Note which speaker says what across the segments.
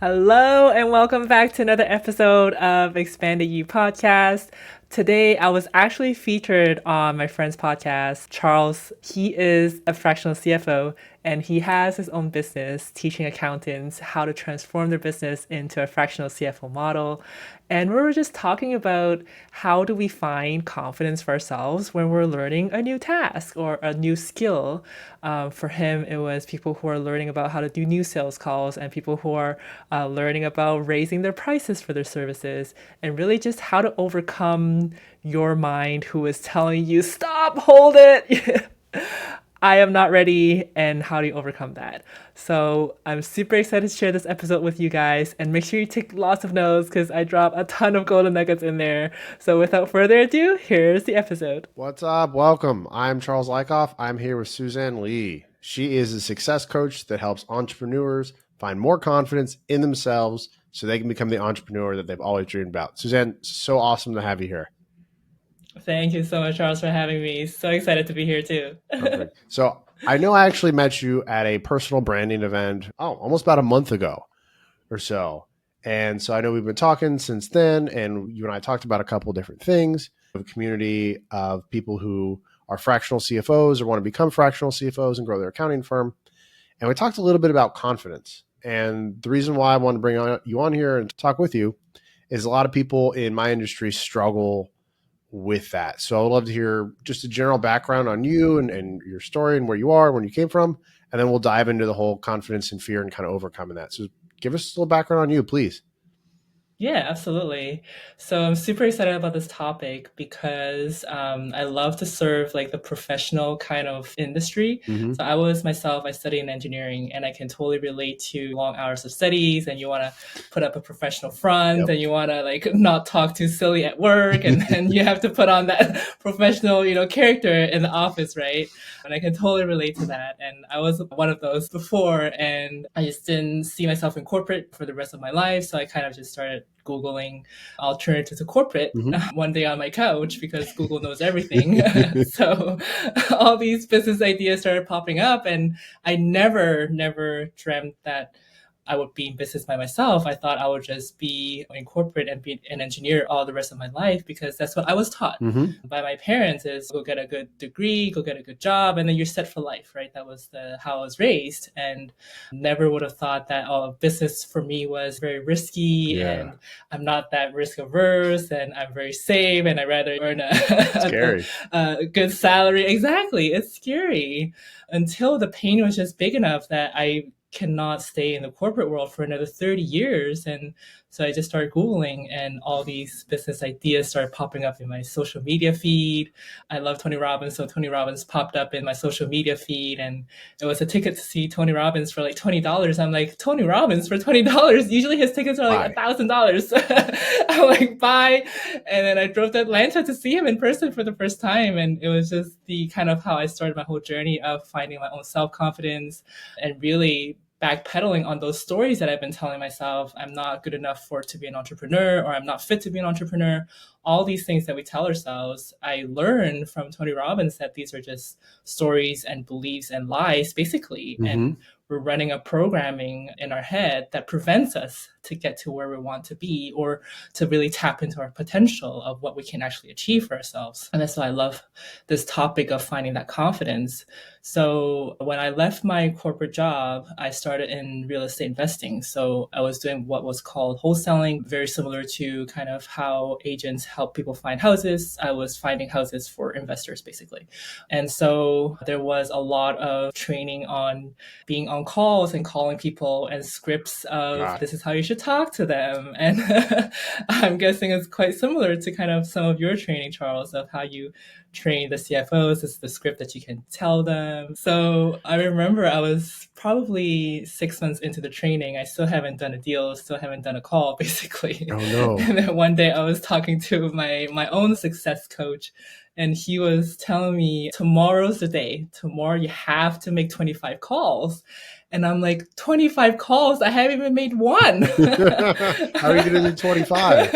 Speaker 1: Hello and welcome back to another episode of Expanded You Podcast. Today, I was actually featured on my friend's podcast, Charles. He is a fractional CFO and he has his own business teaching accountants how to transform their business into a fractional CFO model. And we were just talking about how do we find confidence for ourselves when we're learning a new task or a new skill. For him, it was people who are learning about how to do new sales calls and people who are learning about raising their prices for their services and really just how to overcome your mind who is telling you, stop, hold it. I am not ready, and how do you overcome that? So I'm super excited to share this episode with you guys, and make sure you take lots of notes because I drop a ton of golden nuggets in there. So without further ado, here's the episode.
Speaker 2: What's up? Welcome. I'm Charles Leikauf. I'm here with Suzanne Lee. She is a success coach that helps entrepreneurs find more confidence in themselves so they can become the entrepreneur that they've always dreamed about. Suzanne, so awesome to have you here.
Speaker 1: Thank you so much, Charles, for having me. So excited to be here too.
Speaker 2: Perfect. So I know I actually met you at a personal branding event, almost about a month ago or so. And so I know we've been talking since then, and you and I talked about a couple of different things. A community of people who are fractional CFOs or want to become fractional CFOs and grow their accounting firm. And we talked a little bit about confidence. And the reason why I want to bring you on here and talk with you is a lot of people in my industry struggle with that. So I would love to hear just a general background on you and your story and where you are, when you came from, and then we'll dive into the whole confidence and fear and kind of overcoming that. So give us a little background on you, please.
Speaker 1: Yeah, absolutely. So I'm super excited about this topic because I love to serve like the professional kind of industry.
Speaker 2: Mm-hmm.
Speaker 1: So I studied in engineering, and I can totally relate to long hours of studies, and you want to put up a professional front. Yep. And you want to like not talk too silly at work, and then you have to put on that professional, character in the office, right? And I can totally relate to that. And I was one of those before, and I just didn't see myself in corporate for the rest of my life. So I kind of just started Googling alternatives to corporate one day on my couch because Google knows everything. So all these business ideas started popping up, and I never dreamt that I would be in business by myself. I thought I would just be in corporate and be an engineer all the rest of my life because that's what I was taught by my parents is go get a good degree, go get a good job, and then you're set for life, right? That was how I was raised, and never would have thought that business for me was very risky and I'm not that risk averse and I'm very safe and I'd rather earn a good salary. Exactly. It's scary until the pain was just big enough that I cannot stay in the corporate world for another 30 years. And so I just started Googling, and all these business ideas started popping up in my social media feed. I love Tony Robbins, so Tony Robbins popped up in my social media feed, and it was a ticket to see Tony Robbins for like $20. I'm like, Tony Robbins for $20? Usually his tickets are like $1,000. I'm like, bye. And then I drove to Atlanta to see him in person for the first time. And it was just the kind of how I started my whole journey of finding my own self-confidence and really backpedaling on those stories that I've been telling myself. I'm not good enough to be an entrepreneur, or I'm not fit to be an entrepreneur. All these things that we tell ourselves, I learned from Tony Robbins that these are just stories and beliefs and lies, basically. And we're running a programming in our head that prevents us to get to where we want to be or to really tap into our potential of what we can actually achieve for ourselves. And that's why I love this topic of finding that confidence. So when I left my corporate job, I started in real estate investing. So I was doing what was called wholesaling, very similar to kind of how agents help people find houses. I was finding houses for investors, basically. And so there was a lot of training on being on calls and calling people and scripts of this is how you should talk to them. And I'm guessing it's quite similar to kind of some of your training, Charles, of how you train the CFOs. It's the script that you can tell them. So I remember I was probably 6 months into the training. I still haven't done a deal, still haven't done a call, basically.
Speaker 2: Oh, no.
Speaker 1: And then one day I was talking to my own success coach, and he was telling me, tomorrow's the day. Tomorrow you have to make 25 calls. And I'm like, 25 calls? I haven't even made one.
Speaker 2: How are you going to do 25?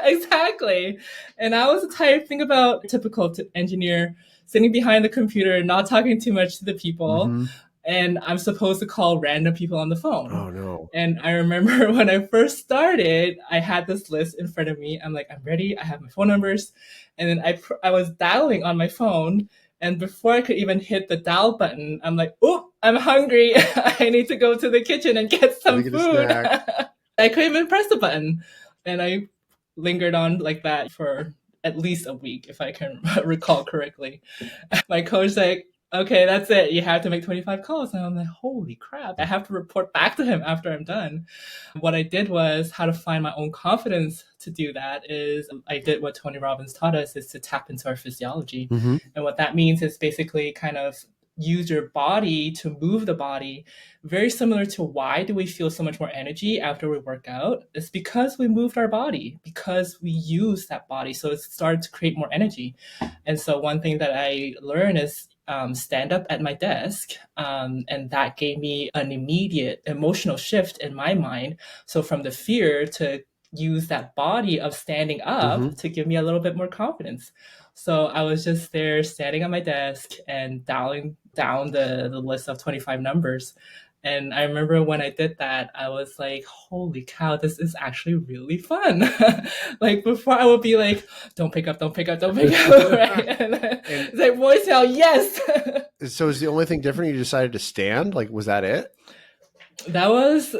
Speaker 1: Exactly. And I was the type, think about typical engineer sitting behind the computer, not talking too much to the people.
Speaker 2: Mm-hmm.
Speaker 1: And I'm supposed to call random people on the phone.
Speaker 2: Oh no.
Speaker 1: And I remember when I first started, I had this list in front of me. I'm like, I'm ready. I have my phone numbers. And then I was dialing on my phone. And before I could even hit the dial button, I'm like, oh, I'm hungry. I need to go to the kitchen and get some food. I couldn't even press the button. And I lingered on like that for at least a week, if I can recall correctly. My coach like, okay, that's it. You have to make 25 calls. And I'm like, holy crap. I have to report back to him after I'm done. What I did was how to find my own confidence to do that is I did what Tony Robbins taught us is to tap into our physiology.
Speaker 2: Mm-hmm.
Speaker 1: And what that means is basically kind of use your body to move the body. Very similar to why do we feel so much more energy after we work out? It's because we moved our body, because we use that body. So it started to create more energy. And so one thing that I learned is stand up at my desk. And that gave me an immediate emotional shift in my mind. So from the fear to use that body of standing up to give me a little bit more confidence. So I was just there standing at my desk and dialing down the list of 25 numbers. And I remember when I did that, I was like, holy cow, this is actually really fun. Like before I would be like, don't pick up, don't pick up, don't pick up. Right? And it's like voicemail, yes.
Speaker 2: So is the only thing different you decided to stand? Like, was that it?
Speaker 1: That was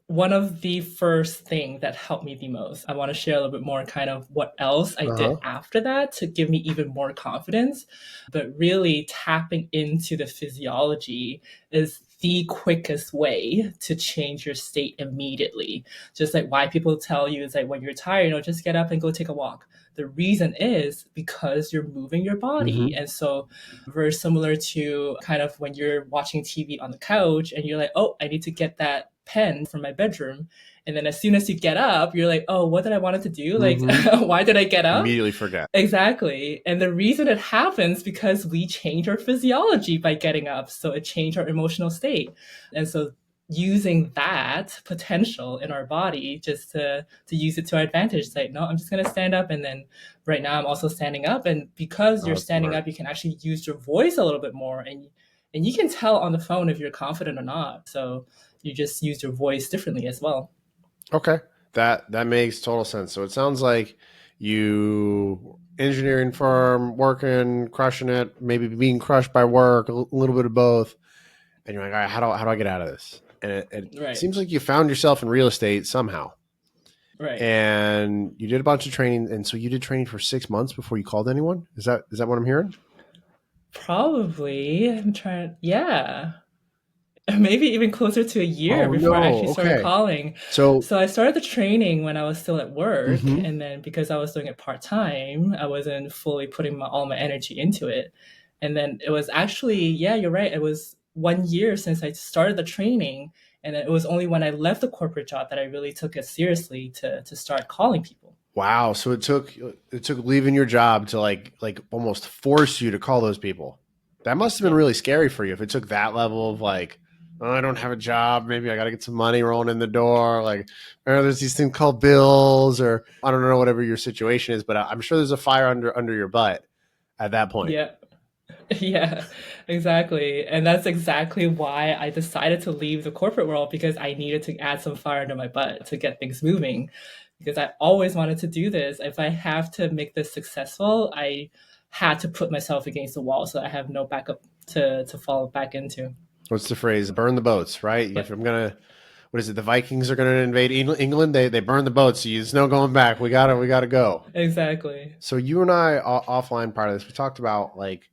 Speaker 1: one of the first things that helped me the most. I want to share a little bit more kind of what else I did after that to give me even more confidence. But really tapping into the physiology is the quickest way to change your state immediately. Just like why people tell you is like when you're tired, just get up and go take a walk. The reason is because you're moving your body. And so very similar to kind of when you're watching TV on the couch and you're like, oh, I need to get that pen from my bedroom. And then as soon as you get up, you're like, oh, what did I want it to do? Like, why did I get up?
Speaker 2: Immediately forget.
Speaker 1: Exactly. And the reason it happens because we change our physiology by getting up. So it changed our emotional state. And so using that potential in our body just to use it to our advantage. It's like, no, I'm just going to stand up. And then right now I'm also standing up. And because you're standing up, you can actually use your voice a little bit more. And you can tell on the phone if you're confident or not. So you just use your voice differently as well.
Speaker 2: Okay. That makes total sense. So it sounds like you engineering firm, working, crushing it, maybe being crushed by work, a little bit of both. And you're like, all right, how do I get out of this? And it seems like you found yourself in real estate somehow.
Speaker 1: Right.
Speaker 2: And you did a bunch of training. And so you did training for 6 months before you called anyone? Is that what I'm hearing?
Speaker 1: Probably. I'm trying. Yeah. Maybe even closer to a year before I actually started calling. So I started the training when I was still at work. And then because I was doing it part-time, I wasn't fully putting all my energy into it. And then it was actually, yeah, you're right. It was 1 year since I started the training. And it was only when I left the corporate job that I really took it seriously to start calling people.
Speaker 2: Wow. So it took leaving your job to like almost force you to call those people. That must have been really scary for you if it took that level of like, oh, I don't have a job. Maybe I got to get some money rolling in the door. Like, or there's these things called bills, or I don't know, whatever your situation is, but I'm sure there's a fire under your butt at that point.
Speaker 1: Yeah. Yeah, exactly. And that's exactly why I decided to leave the corporate world, because I needed to add some fire under my butt to get things moving. Because I always wanted to do this. If I have to make this successful, I had to put myself against the wall so I have no backup to fall back into.
Speaker 2: What's the phrase? Burn the boats, right? If I'm gonna, what is it? The Vikings are gonna invade England. They burn the boats. So there's no going back. We gotta go.
Speaker 1: Exactly.
Speaker 2: So you and I offline part of this, we talked about like,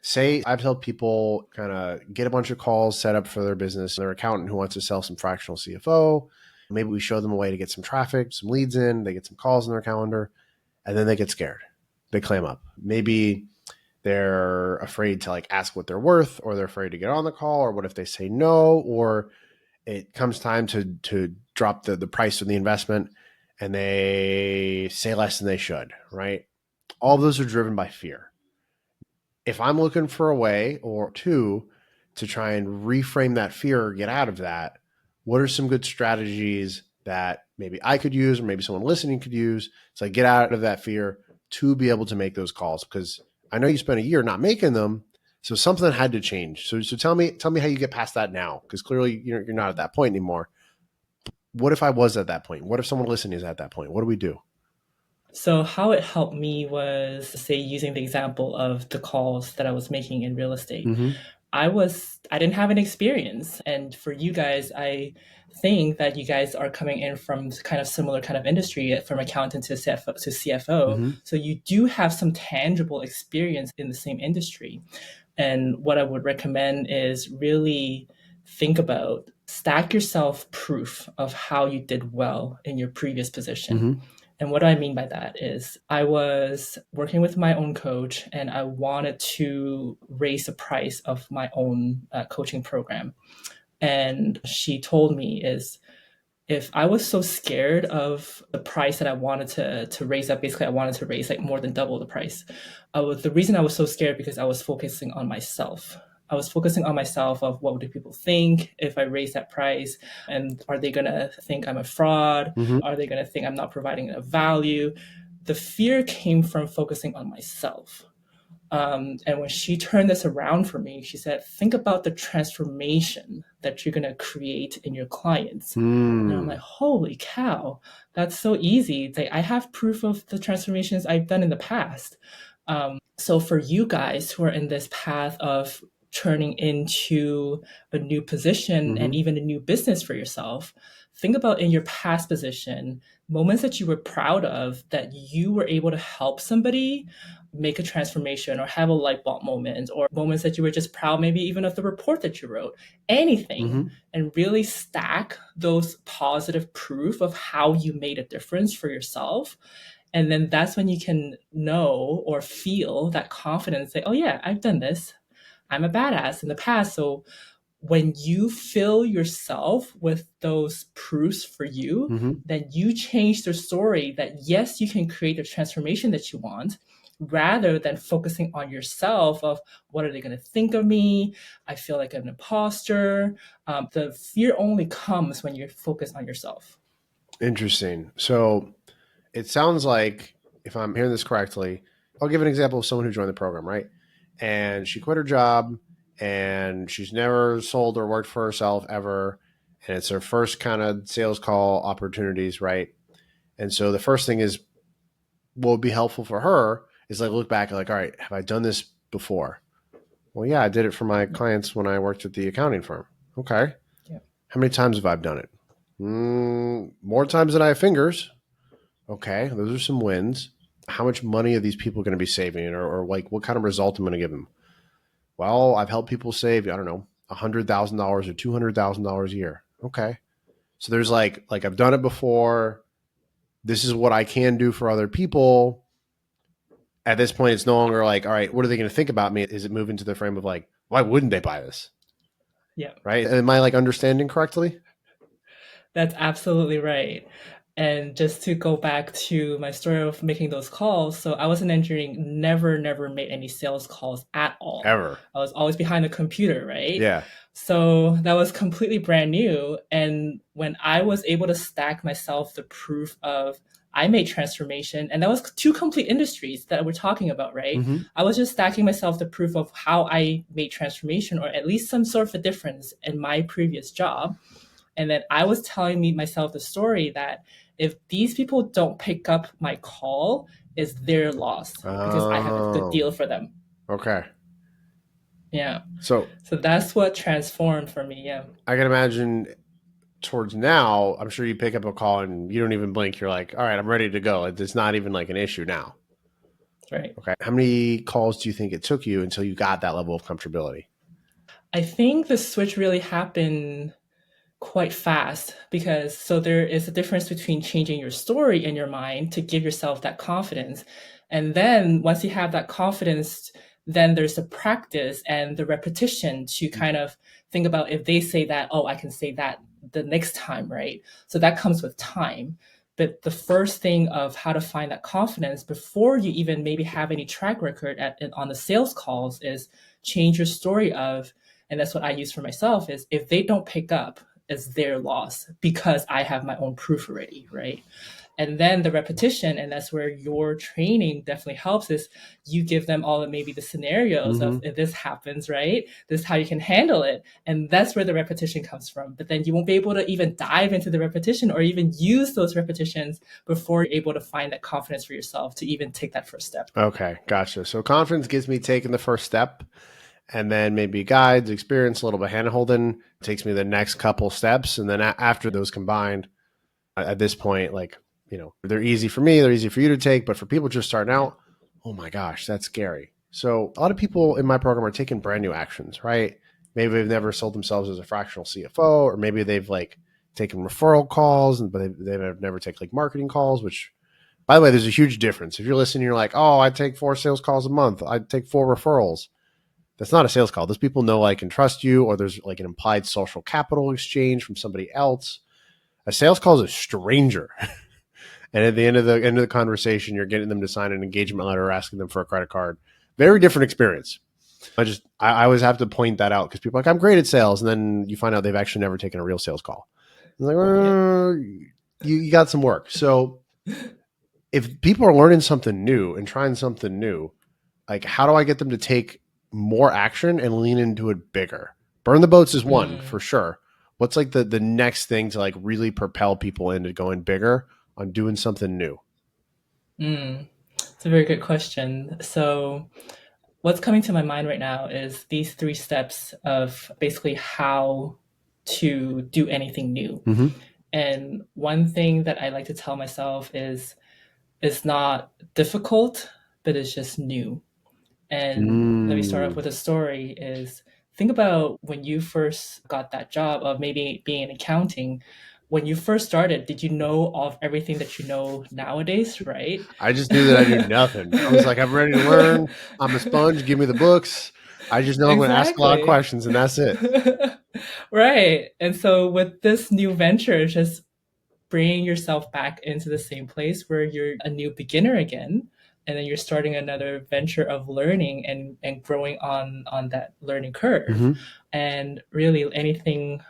Speaker 2: say I've helped people kind of get a bunch of calls set up for their business, their accountant who wants to sell some fractional CFO. Maybe we show them a way to get some traffic, some leads in, they get some calls in their calendar, and then they get scared. They clam up. Maybe they're afraid to like ask what they're worth, or they're afraid to get on the call, or what if they say no, or it comes time to drop the price of the investment and they say less than they should, right? All of those are driven by fear. If I'm looking for a way or two to try and reframe that fear or get out of that, what are some good strategies that maybe I could use or maybe someone listening could use to like get out of that fear to be able to make those calls? Because I know you spent a year not making them, so something had to change. So tell me how you get past that now, because clearly you're not at that point anymore. What if I was at that point? What if someone listening is at that point? What do we do?
Speaker 1: So how it helped me was, say, using the example of the calls that I was making in real estate.
Speaker 2: Mm-hmm.
Speaker 1: I didn't have an experience. And for you guys, I think that you guys are coming in from kind of similar kind of industry, from accountant to CFO.
Speaker 2: Mm-hmm.
Speaker 1: So you do have some tangible experience in the same industry. And what I would recommend is really think about, stack yourself proof of how you did well in your previous position.
Speaker 2: Mm-hmm.
Speaker 1: And what do I mean by that is I was working with my own coach and I wanted to raise the price of my own coaching program. And she told me is, if I was so scared of the price that I wanted to raise up, basically I wanted to raise like more than double the price. The reason I was so scared because I was focusing on myself. I was focusing on myself of what do people think if I raise that price, and are they gonna think I'm a fraud?
Speaker 2: Mm-hmm.
Speaker 1: Are they gonna think I'm not providing enough value? The fear came from focusing on myself. And when she turned this around for me, she said, think about the transformation that you're going to create in your clients. And I'm like, holy cow, that's so easy. It's like, I have proof of the transformations I've done in the past. So for you guys who are in this path of turning into a new position and even a new business for yourself, think about in your past position, moments that you were proud of, that you were able to help somebody make a transformation or have a light bulb moment, or moments that you were just proud, maybe even of the report that you wrote, anything, and really stack those positive proof of how you made a difference for yourself. And then that's when you can know or feel that confidence, say, oh yeah, I've done this. I'm a badass in the past. So when you fill yourself with those proofs for you, then you change the story that yes, you can create the transformation that you want, rather than focusing on yourself of what are they going to think of me? I feel like I'm an imposter. The fear only comes when you're focused on yourself.
Speaker 2: Interesting. So it sounds like, if I'm hearing this correctly, I'll give an example of someone who joined the program, right? And she quit her job and she's never sold or worked for herself ever. And it's her first kind of sales call opportunities, right? And so the first thing is, what would be helpful for her is like look back and like, all right, have I done this before? Well, yeah, I did it for my clients when I worked at the accounting firm. Okay.
Speaker 1: Yeah.
Speaker 2: How many times have I done it? More times than I have fingers. Okay, those are some wins. How much money are these people going to be saving, or like what kind of result I'm going to give them? Well, I've helped people save, I don't know, $100,000 or $200,000 a year. Okay, so there's like I've done it before. This is what I can do for other people. At this point, it's no longer like, all right, what are they going to think about me? Is it moving to the frame of like, why wouldn't they buy this?
Speaker 1: Yeah.
Speaker 2: Right? Am I like understanding correctly?
Speaker 1: That's absolutely right. And just to go back to my story of making those calls, so I was in engineering, never made any sales calls at all.
Speaker 2: Ever.
Speaker 1: I was always behind the computer, right?
Speaker 2: Yeah.
Speaker 1: So that was completely brand new. And when I was able to stack myself the proof of I made transformation, and that was two complete industries that we're talking about, right? I was just stacking myself the proof of how I made transformation, or at least some sort of a difference in my previous job. And then I was telling myself the story that if these people don't pick up my call, it's their loss because I have a good deal for them.
Speaker 2: Okay.
Speaker 1: Yeah.
Speaker 2: So
Speaker 1: that's what transformed for me. Yeah.
Speaker 2: I can imagine towards now, I'm sure you pick up a call and you don't even blink. You're like, all right, I'm ready to go. It's not even like an issue now.
Speaker 1: Right.
Speaker 2: Okay. How many calls do you think it took you until you got that level of comfortability?
Speaker 1: I think the switch really happened quite fast, because so there is a difference between changing your story in your mind to give yourself that confidence. And then once you have that confidence, then there's the practice and the repetition to kind of think about, if they say that, oh, I can say that the next time, right? So that comes with time. But the first thing of how to find that confidence before you even maybe have any track record on the sales calls is change your story of, and that's what I use for myself, is if they don't pick up, as their loss because I have my own proof already, right? And then the repetition, and that's where your training definitely helps, is you give them all of maybe the scenarios of if this happens, right? This is how you can handle it. And that's where the repetition comes from. But then you won't be able to even dive into the repetition or even use those repetitions before you're able to find that confidence for yourself to even take that first step.
Speaker 2: Okay, gotcha. So confidence gives me taking the first step, and then maybe guides, experience, a little bit hand-holding takes me the next couple steps. And then after those combined, at this point, like, they're easy for me, they're easy for you to take, but for people just starting out, oh my gosh, that's scary. So a lot of people in my program are taking brand new actions, right? Maybe they've never sold themselves as a fractional CFO, or maybe they've like taken referral calls, but they've never taken like marketing calls, which, by the way, there's a huge difference. If you're listening, you're like, oh, I take 4 sales calls a month, I take 4 referrals. That's not a sales call. Those people know I can trust you, or there's like an implied social capital exchange from somebody else. A sales call is a stranger. And at the end of the conversation, you're getting them to sign an engagement letter or asking them for a credit card. Very different experience. I always have to point that out because people are like, I'm great at sales. And then you find out they've actually never taken a real sales call. I'm like, you got some work. So if people are learning something new and trying something new, like, how do I get them to take more action and lean into it bigger? Burn the boats is one for sure. What's like the next thing to like really propel people into going bigger on doing something new?
Speaker 1: It's a very good question. So what's coming to my mind right now is these 3 steps of basically how to do anything new. And one thing that I like to tell myself is it's not difficult, but it's just new. And let me start off with a story is think about when you first got that job of maybe being in accounting. When you first started, did you know of everything that you know nowadays, right?
Speaker 2: I just knew that I knew nothing. I was like, I'm ready to learn. I'm a sponge. Give me the books. I just know I'm going to ask a lot of questions, and that's it.
Speaker 1: Right. And so with this new venture, just bringing yourself back into the same place where you're a new beginner again, and then you're starting another venture of learning and growing on that learning curve. And really anything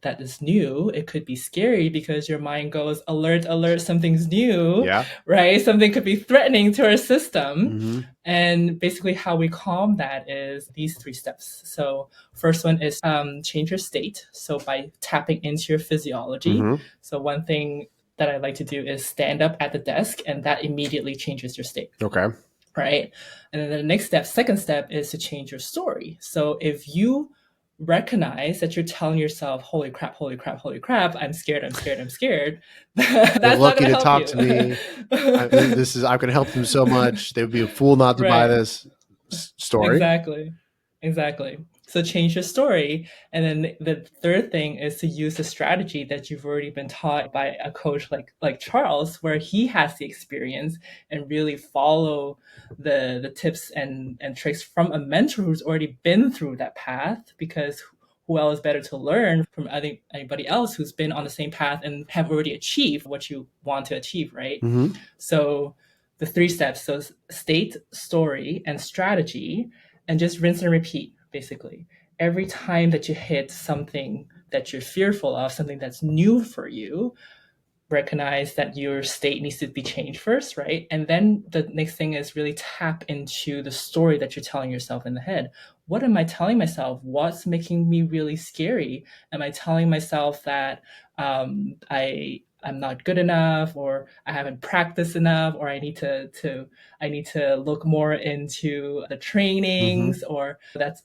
Speaker 1: that is new, it could be scary because your mind goes, alert, alert, something's new, right? Something could be threatening to our system. And basically how we calm that is these 3 steps. So first one is change your state. So by tapping into your physiology. So one thing that I like to do is stand up at the desk, and that immediately changes your state.
Speaker 2: Okay.
Speaker 1: Right. And then the next step, second step, is to change your story. So if you recognize that you're telling yourself, holy crap, holy crap, holy crap, I'm scared, I'm scared, I'm scared. That's
Speaker 2: They're
Speaker 1: not
Speaker 2: lucky
Speaker 1: going
Speaker 2: to
Speaker 1: help
Speaker 2: talk
Speaker 1: you.
Speaker 2: to me. I could help them so much. They would be a fool not to buy this story.
Speaker 1: Exactly. So change your story. And then the third thing is to use the strategy that you've already been taught by a coach like Charles, where he has the experience, and really follow the tips and tricks from a mentor who's already been through that path, because who else better to learn from anybody else who's been on the same path and have already achieved what you want to achieve, right? So the 3 steps, so state, story, and strategy, and just rinse and repeat, basically. Every time that you hit something that you're fearful of, something that's new for you, recognize that your state needs to be changed first, right? And then the next thing is really tap into the story that you're telling yourself in the head. What am I telling myself? What's making me really scary? Am I telling myself that I'm not good enough, or I haven't practiced enough, or I need to look more into the trainings, or that's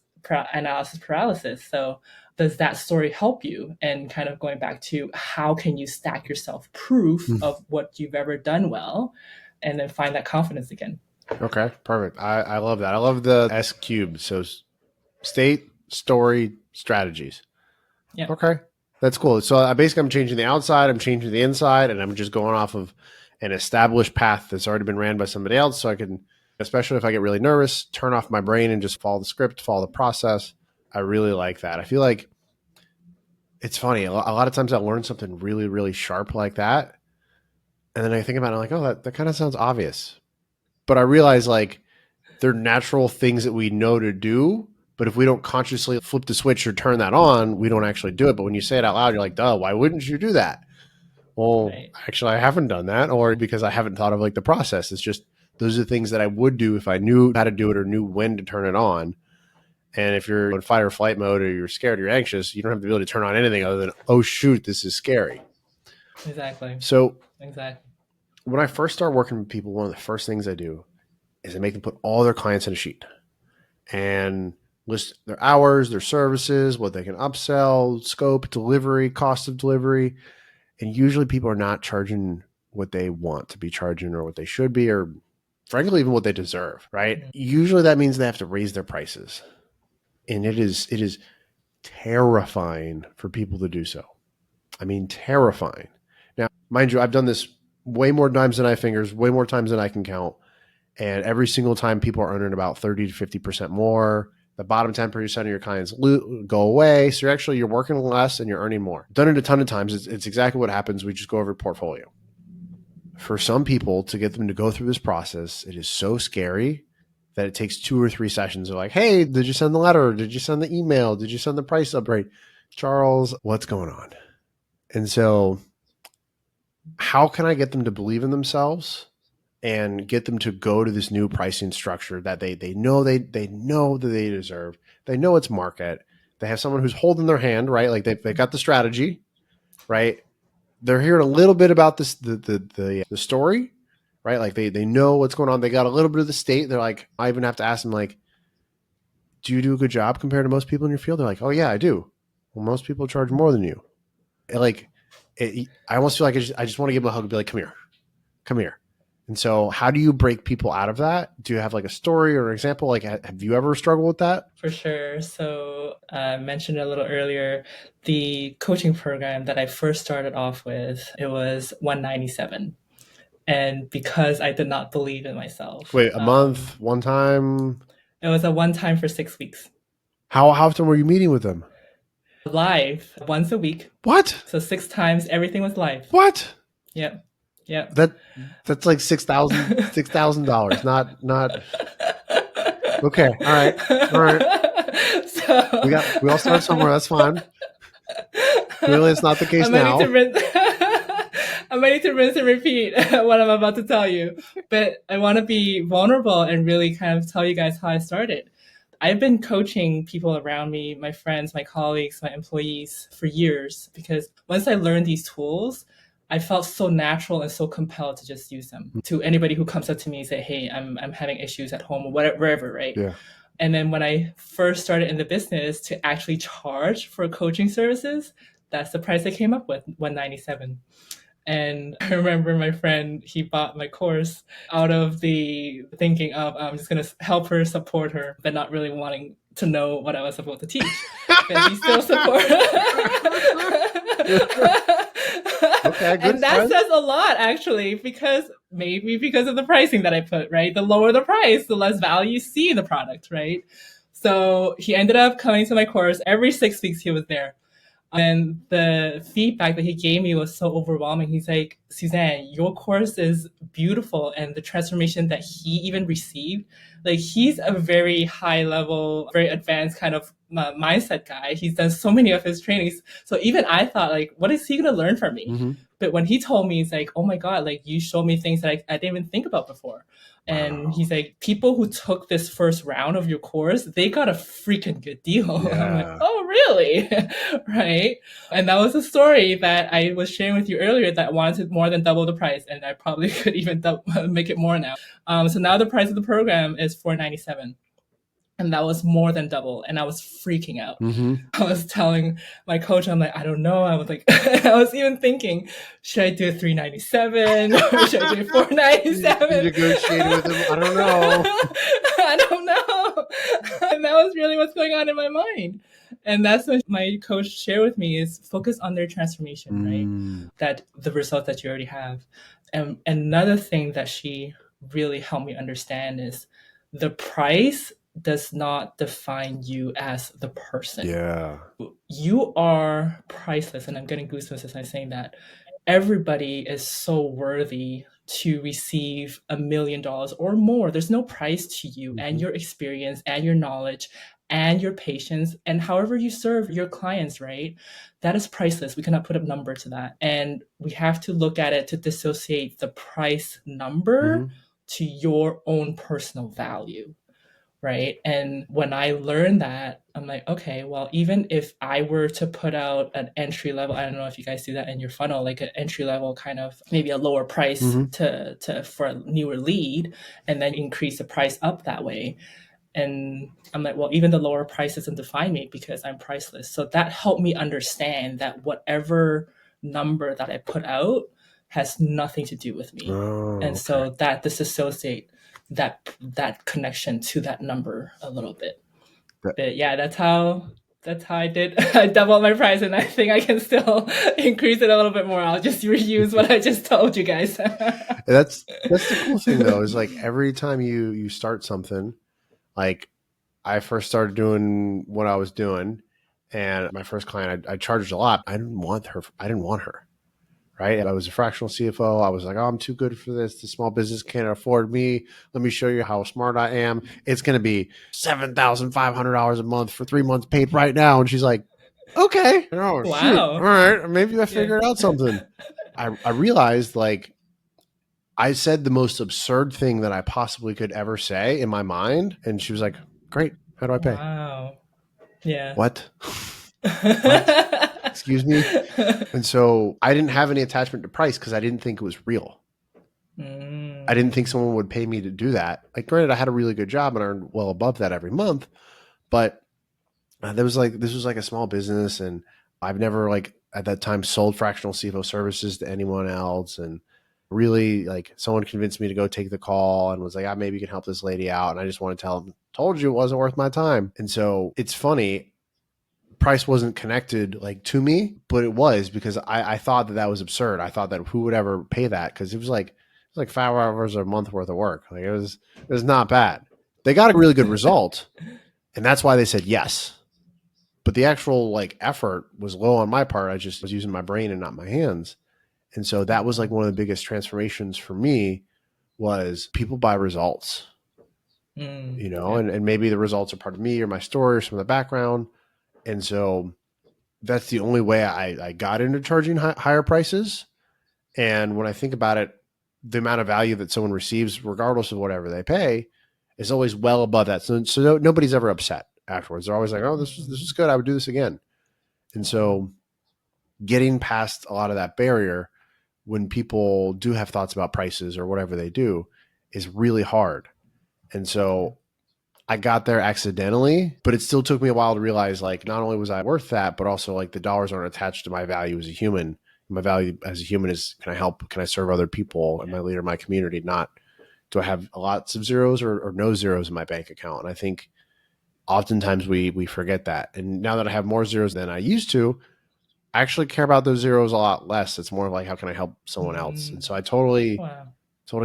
Speaker 1: analysis paralysis. So does that story help you? And kind of going back to how can you stack yourself proof of what you've ever done well, and then find that confidence again.
Speaker 2: Okay, perfect. I love that. I love the S cubed. So state, story, strategies.
Speaker 1: Yeah.
Speaker 2: Okay, that's cool. So I'm changing the outside, I'm changing the inside, and I'm just going off of an established path that's already been ran by somebody else. So I can, especially if I get really nervous, turn off my brain and just follow the script, follow the process. I really like that. I feel like it's funny. A lot of times I learn something really, really sharp like that, and then I think about it, I'm like, oh, that kind of sounds obvious. But I realize like they're natural things that we know to do, But if we don't consciously flip the switch or turn that on, we don't actually do it. But when you say it out loud, you're like, duh, why wouldn't you do that? Well,
Speaker 1: Right.
Speaker 2: actually, I haven't done that, or because I haven't thought of like the process. It's just those are the things that I would do if I knew how to do it or knew when to turn it on. And if you're in fight or flight mode or you're scared or you're anxious, you don't have the ability to turn on anything other than, oh, shoot, this is scary.
Speaker 1: Exactly.
Speaker 2: So
Speaker 1: Exactly.
Speaker 2: when I first start working with people, one of the first things I do is I make them put all their clients in a sheet and list their hours, their services, what they can upsell, scope, delivery, cost of delivery. And usually people are not charging what they want to be charging or what they should be, or frankly, even what they deserve, right?
Speaker 1: Mm-hmm.
Speaker 2: Usually that means they have to raise their prices. And it is terrifying for people to do so. I mean, terrifying. Now, mind you, I've done this way more times than I fingers, way more times than I can count. And every single time people are earning about 30 to 50% more. The bottom 10% of your clients go away. So you're working less and you're earning more. Done it a ton of times. It's exactly what happens. We just go over portfolio. For some people, to get them to go through this process, it is so scary that it takes 2 or 3 sessions. They're like, hey, did you send the letter? Did you send the email? Did you send the price upgrade? Charles, what's going on? And so how can I get them to believe in themselves and get them to go to this new pricing structure that they know they know that they deserve? They know it's market. They have someone who's holding their hand, right? Like they got the strategy, right? They're hearing a little bit about this the story, right? Like they know what's going on. They got a little bit of the state. They're like, I even have to ask them, like, do you do a good job compared to most people in your field? They're like, oh yeah, I do. Well, most people charge more than you. I almost feel like I just want to give them a hug and be like, come here. And so how do you break people out of that? Do you have like a story or an example? Like, have you ever struggled with that?
Speaker 1: For sure. So I mentioned a little earlier, the coaching program that I first started off with, it was $197. And because I did not believe in myself.
Speaker 2: Wait, a month, one time?
Speaker 1: It was a one time for 6 weeks.
Speaker 2: How often were you meeting with them?
Speaker 1: Live, once a week.
Speaker 2: What?
Speaker 1: So 6 times, everything was live.
Speaker 2: What?
Speaker 1: Yep. Yep.
Speaker 2: That's like $6,000. Not. Okay. All right.
Speaker 1: So
Speaker 2: We all start somewhere. That's fine. Clearly, it's not the case now.
Speaker 1: I might need to rinse and repeat what I'm about to tell you, but I want to be vulnerable and really kind of tell you guys how I started. I've been coaching people around me, my friends, my colleagues, my employees for years, because once I learned these tools, I felt so natural and so compelled to just use them. To anybody who comes up to me and say, hey, I'm having issues at home or whatever, wherever, right?
Speaker 2: Yeah.
Speaker 1: And then when I first started in the business to actually charge for coaching services, that's the price I came up with, $197. And I remember my friend, he bought my course out of the thinking of, I'm just going to help her, support her, but not really wanting to know what I was supposed to teach. But he still supported.
Speaker 2: Okay, good.
Speaker 1: And that says a lot, actually, because of the pricing that I put, right? The lower the price, the less value you see in the product, right? So he ended up coming to my course. Every 6 weeks he was there. And the feedback that he gave me was so overwhelming. He's like, Suzanne, your course is beautiful. And the transformation that he even received, like he's a very high level, very advanced kind of mindset guy. He's done so many of his trainings. So even I thought, like, what is he going to learn from me? Mm-hmm. But when he told me, he's like, oh my God, like you showed me things that I didn't even think about before. And wow. He's like, people who took this first round of your course, they got a freaking good deal. Yeah. I'm like, oh, really? Right. And that was a story that I was sharing with you earlier that I wanted to more than double the price. And I probably could even make it more now. So now the price of the program is $497. And that was more than double. And I was freaking out. Mm-hmm. I was telling my coach, I'm like, I don't know. I was like, I was even thinking, should I do $397 or should I do $497?
Speaker 2: You negotiated with him. I don't know.
Speaker 1: I don't know. And that was really what's going on in my mind. And that's what my coach shared with me is focus on their transformation, right? That the result that you already have. And another thing that she really helped me understand is the price does not define you as the person.
Speaker 2: Yeah.
Speaker 1: You are priceless. And I'm getting goosebumps as I'm saying that. Everybody is so worthy to receive $1 million or more. There's no price to you and your experience and your knowledge and your patience and however you serve your clients, right? That is priceless. We cannot put a number to that. And we have to look at it to dissociate the price number to your own personal value. Right. And when I learned that, I'm like, okay, well, even if I were to put out an entry level, I don't know if you guys do that in your funnel, like an entry level kind of maybe a lower price to for a newer lead, and then increase the price up that way. And I'm like, well, even the lower price doesn't define me because I'm priceless. So that helped me understand that whatever number that I put out has nothing to do with me. And so that disassociate that connection to that number a little bit. But yeah, that's how I did. I doubled my price, and I think I can still increase it a little bit more. I'll just reuse what I just told you guys.
Speaker 2: That's the cool thing though, is like every time you start something, like I first started doing what I was doing, and my first client, I charged a lot. I didn't want her. Right. I was a fractional CFO. I was like, oh, I'm too good for this. The small business can't afford me. Let me show you how smart I am. It's going to be $7,500 a month for 3 months paid right now. And she's like, okay. Oh, wow. Shoot. All right. Maybe I figured out something. I realized like I said the most absurd thing that I possibly could ever say in my mind. And she was like, great. How do I pay?
Speaker 1: Wow. Yeah.
Speaker 2: What? What? Excuse me? And so I didn't have any attachment to price because I didn't think it was real. I didn't think someone would pay me to do that. Like, granted, I had a really good job and earned well above that every month, but this was like a small business, and I've never like at that time sold fractional CFO services to anyone else. And really, like, someone convinced me to go take the call and was like, maybe you can help this lady out. And I just want to tell them, told you it wasn't worth my time. And so it's funny. Price wasn't connected like to me, but it was because I thought that was absurd. I thought that who would ever pay that? Because it was like 5 hours a month worth of work. Like it was not bad. They got a really good result, and that's why they said yes. But the actual like effort was low on my part. I just was using my brain and not my hands. And so that was like one of the biggest transformations for me was people buy results, and maybe the results are part of me or my story or some of the background. And so that's the only way I got into charging higher prices. And when I think about it, the amount of value that someone receives, regardless of whatever they pay, is always well above that. So nobody's ever upset afterwards. They're always like, oh, this is good. I would do this again. And so getting past a lot of that barrier when people do have thoughts about prices or whatever they do is really hard. And so I got there accidentally, but it still took me a while to realize, like, not only was I worth that, but also like the dollars aren't attached to my value as a human. My value as a human is, can I help? Can I serve other people? Am I a leader in my community? Not, do I have lots of zeros or no zeros in my bank account? And I think oftentimes we forget that. And now that I have more zeros than I used to, I actually care about those zeros a lot less. It's more like, how can I help someone else? And so I totally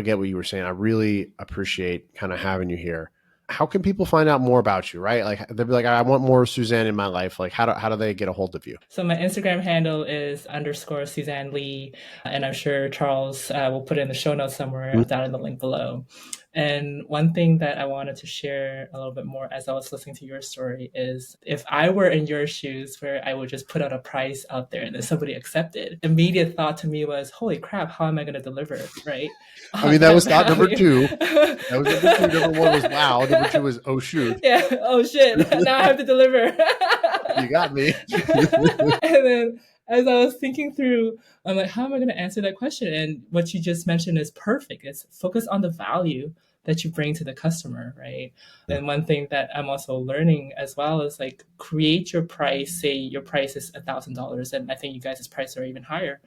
Speaker 2: get what you were saying. I really appreciate kind of having you here. How can people find out more about you, right? Like they'll be like, I want more Suzanne in my life. Like how do they get a hold of you?
Speaker 1: So my Instagram handle is _Suzanne Lee. And I'm sure Charles will put it in the show notes somewhere down in the link below. And one thing that I wanted to share a little bit more as I was listening to your story is, if I were in your shoes where I would just put out a price out there and then somebody accepted, immediate thought to me was, holy crap, how am I going to deliver it, right?
Speaker 2: I mean, that was not number two. That was number two. Number one was wow. Number two was, oh, shoot.
Speaker 1: Yeah. Oh, shit. Now I have to deliver.
Speaker 2: You got me.
Speaker 1: And then as I was thinking through, I'm like, how am I going to answer that question? And what you just mentioned is perfect. It's focus on the value that you bring to the customer, right? And one thing that I'm also learning as well is like, create your price. Say your price is $1,000, and I think you guys' prices are even higher.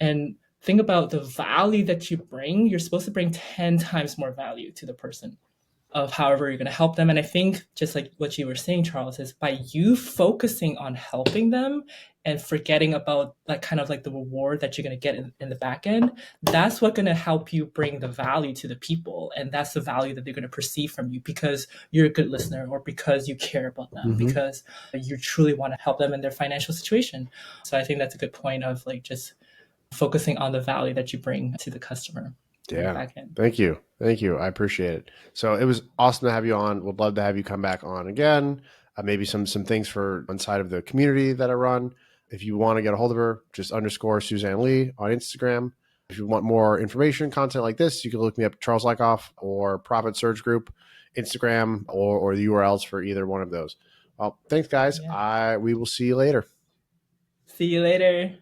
Speaker 1: And think about the value that you bring. You're supposed to bring 10 times more value to the person of however you're going to help them. And I think just like what you were saying, Charles, is by you focusing on helping them and forgetting about like kind of like the reward that you're going to get in the back end, that's what's going to help you bring the value to the people. And that's the value that they're going to perceive from you because you're a good listener, or because you care about them, because you truly want to help them in their financial situation. So I think that's a good point of like just focusing on the value that you bring to the customer.
Speaker 2: Yeah. Thank you. I appreciate it. So it was awesome to have you on. Would love to have you come back on again. maybe some things for inside of the community that I run. If you want to get a hold of her, just _ Suzanne Lee on Instagram. If you want more information, content like this, you can look me up, Charles Leikauf or Profit Surge Group, Instagram, or the URLs for either one of those. Well, thanks, guys.
Speaker 1: Yeah.
Speaker 2: We will see you later.
Speaker 1: See you later.